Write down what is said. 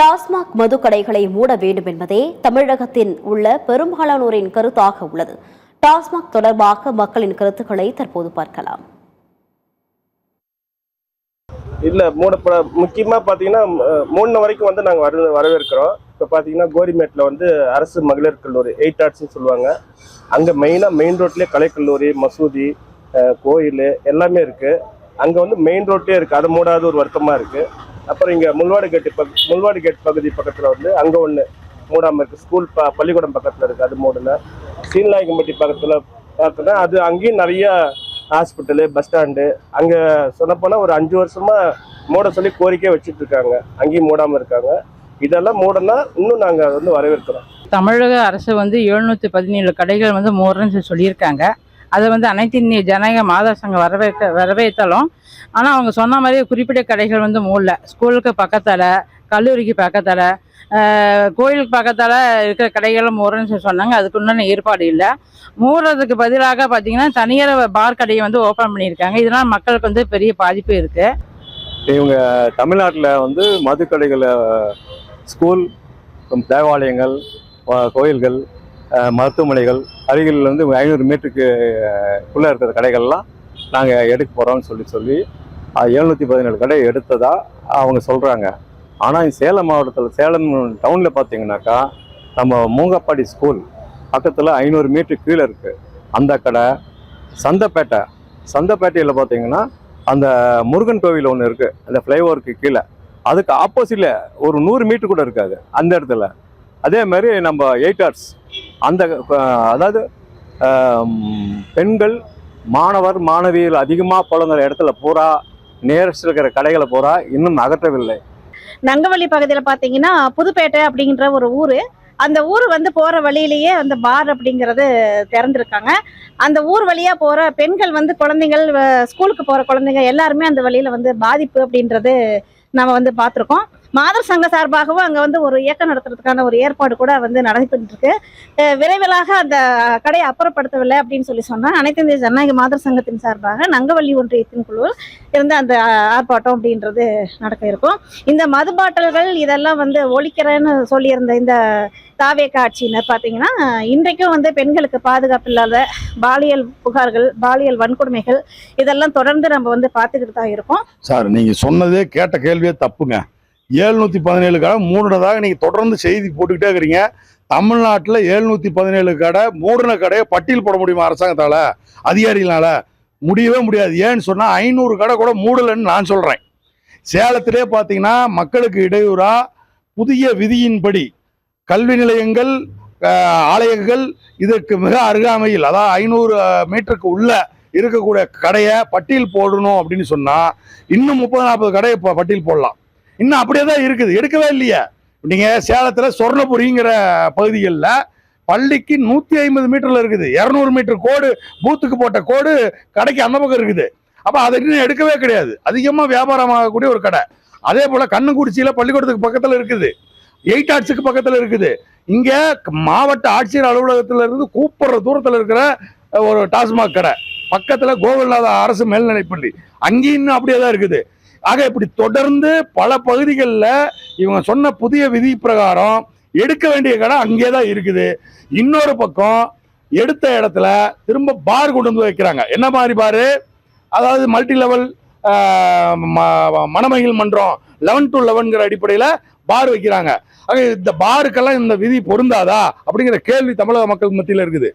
டாஸ்மாக் மதுக்கடைகளை மூட வேண்டும் என்பதே தமிழகத்தில் உள்ள பெரும்பாலானோரின் கருத்தாக உள்ளது. டாஸ்மாக் தொடர்பாக மக்களின் கருத்துக்களை தற்போது பார்க்கலாம். இல்ல மூடப்பட முக்கியமா பாத்தீங்கன்னா 3 வரைக்கும் நாங்க வரவேற்கிறோம். இப்ப பாத்தீங்கன்னா கோரிமேட்ல அரசு மகளிர் கல்லூரி 8 ஆர்ட்ஸ்னு சொல்லுவாங்க. அங்க மெயின் ரோட்லயே கலைக்கல்லூரி, மசூதி, கோயில் எல்லாமே இருக்கு. அங்க மெயின் ரோட்லயே இருக்கு. அதை மூடாத ஒரு வருத்தமா இருக்கு. அப்புறம் இங்க முள்வாடி கேட் பகுதி பக்கத்துல அங்க ஒண்ணு மூடாம இருக்கு. ஸ்கூல் பள்ளிக்கூடம் பக்கத்துல இருக்கு, அது மூடல. சீன்நாயக்கம்பட்டி பக்கத்துல பார்த்தோன்னா அது அங்கேயும் நிறைய ஹாஸ்பிட்டலு, பஸ் ஸ்டாண்டு, அங்க சொன்னப்போனா ஒரு 5 வருஷமா மூட சொல்லி கோரிக்கை வச்சுட்டு இருக்காங்க. அங்கேயும் மூடாம இருக்காங்க. இதெல்லாம் மூடனா இன்னும் நாங்க வரவேற்கிறோம். தமிழக அரசு 717 கடைகள் மூடுறேன்னு சொல்லியிருக்காங்க. அதை அனைத்து இந்திய ஜனநாயக மாதர் சங்கம் வரவேற்றாலும், ஆனால் அவங்க சொன்ன மாதிரி குறிப்பிட்ட கடைகள் மூடல. ஸ்கூலுக்கு பக்கத்தில், கல்லூரிக்கு பக்கத்தில், கோயிலுக்கு பக்கத்தில் இருக்கிற கடைகளும் மூடுறேன்னு சொன்னாங்க. அதுக்கு உண்டான ஏற்பாடு இல்லை. மூடுறதுக்கு பதிலாக பார்த்தீங்கன்னா தனியார் பார் கடையை ஓப்பன் பண்ணியிருக்காங்க. இதனால் மக்களுக்கு பெரிய பாதிப்பு இருக்குது. இவங்க தமிழ்நாட்டில் மதுக்கடைகளை, ஸ்கூல், தேவாலயங்கள், கோயில்கள், மருத்துவமனைகள் அருகில் 500 மீட்டருக்குள்ளே இருக்கிற கடைகள்லாம் நாங்கள் எடுக்க போகிறோம்னு சொல்லி 717 கடை எடுத்ததா அவங்க சொல்கிறாங்க. ஆனால் சேலம் மாவட்டத்தில், சேலம் டவுனில் பார்த்தீங்கன்னாக்கா நம்ம மூங்கப்பாடி ஸ்கூல் பக்கத்தில் 500 மீட்டர் கீழே இருக்குது அந்த கடை. சந்தைப்பேட்டையில் பார்த்தீங்கன்னா அந்த முருகன் கோவில் ஒன்று இருக்குது, அந்த ஃப்ளைஓவருக்கு கீழே. அதுக்கு ஆப்போசிட்டில் ஒரு 100 மீட்டர் கூட இருக்காது அந்த இடத்துல. அதே மாதிரி நம்ம 8 ஆர்ட்ஸ் அந்த, அதாவது பெண்கள், மாணவர் மாணவிகள் அதிகமாக புழங்குற இடத்துல பூரா, நேரஸ்ட் இருக்கிற கடைகளை பூரா இன்னும் அகற்றவில்லை. நங்கவள்ளி பகுதியில் பார்த்தீங்கன்னா புதுப்பேட்டை அப்படிங்கிற ஒரு ஊர். அந்த ஊர் போகிற வழியிலேயே பார் அப்படிங்கிறது திறந்துருக்காங்க. அந்த ஊர் வழியாக போகிற பெண்கள் குழந்தைகள், ஸ்கூலுக்கு போகிற குழந்தைங்க எல்லாருமே அந்த வழியில் பாதிப்பு அப்படின்றது நம்ம பார்த்துருக்கோம். மாதர் சங்க சார்பாகவும் அங்கே ஒரு இயக்கம் நடத்துறதுக்கான ஒரு ஏற்பாடு கூட நடைபெற்று இருக்கு. விரைவிலாக அந்த கடையை அப்புறப்படுத்தவில்லை அப்படின்னு சொன்னால் அனைத்து இந்திய ஜனநாயக மாதர் சங்கத்தின் சார்பாக நங்கவள்ளி ஒன்றியத்தின் குழு இருந்து அந்த ஆர்ப்பாட்டம் அப்படின்றது நடக்க இருக்கும். இந்த மது பாட்டல்கள் இதெல்லாம் ஒழிக்கிறேன்னு சொல்லியிருந்த இந்த தாவேக ஆட்சியினர் பார்த்தீங்கன்னா இன்றைக்கும் பெண்களுக்கு பாதுகாப்பு இல்லாத பாலியல் புகார்கள், பாலியல் வன்கொடுமைகள் இதெல்லாம் தொடர்ந்து நம்ம பார்த்துக்கிட்டு தான் இருக்கோம். சார், நீங்க சொன்னதே கேட்ட கேள்வியே தப்புங்க. 717 கடை மூடுனதாக நீங்க தொடர்ந்து செய்தி போட்டுக்கிட்டே இருக்கிறீங்க. தமிழ்நாட்டில் 717 கடை மூடின கடையை பட்டியல் போட முடியுமா அரசாங்கத்தால, அதிகாரிகளால? முடியவே முடியாது. ஏன்னு சொன்னா 500 கடை கூட மூடலன்னு நான் சொல்றேன். சேலத்திலே பார்த்தீங்கன்னா மக்களுக்கு இடையூறா புதிய விதியின்படி கல்வி நிலையங்கள், ஆலயங்கள் இதற்கு மிக அருகாமையில், அதாவது 500 மீட்டருக்கு உள்ள இருக்கக்கூடிய கடையை பட்டியல் போடணும் அப்படின்னு சொன்னா இன்னும் 30-40 கடையை பட்டியல் போடலாம். இன்னும் அப்படியே தான் இருக்குது, எடுக்கவே இல்லையே. நீங்க சேலத்துல சொர்ணபுரிங்கிற பகுதிகளில் பள்ளிக்கு 150 மீட்டர்ல இருக்குது, 200 மீட்டர் கோடு, பூத்துக்கு போட்ட கோடு கடைக்கு அந்த பக்கம் இருக்குது. அப்ப அதை இன்னும் எடுக்கவே கிடையாது. அதிகமா வியாபாரமாகக்கூடிய ஒரு கடை. அதே போல கண்ணங்குறிச்சியில பள்ளிக்கூடத்துக்கு பக்கத்துல இருக்குது, 8 ஆர்ட்ஸுக்கு பக்கத்துல இருக்குது. இங்க மாவட்ட ஆட்சியர் அலுவலகத்துல இருந்து கூப்பிடுற தூரத்துல இருக்கிற ஒரு டாஸ்மாக் கடை பக்கத்துல கோவில்நாத அரசு மேல்நிலைப்பள்ளி, அங்கேயும் இன்னும் அப்படியே தான் இருக்குது. ஆக இப்படி தொடர்ந்து பல பகுதிகளில் இவங்க சொன்ன புதிய விதி பிரகாரம் எடுக்க வேண்டிய கடை அங்கே தான் இருக்குது. இன்னொரு பக்கம் எடுத்த இடத்துல திரும்ப பார் கொண்டு வைக்கிறாங்க. என்ன மாதிரி பாரு? அதாவது மல்டி லெவல் மணமகிழ் மன்றம் 11 to 11 அடிப்படையில் பார் வைக்கிறாங்க. ஆக இந்த பாருக்கெல்லாம் இந்த விதி பொருந்தாதா அப்படிங்கிற கேள்வி தமிழக மக்கள் மத்தியில் இருக்குது.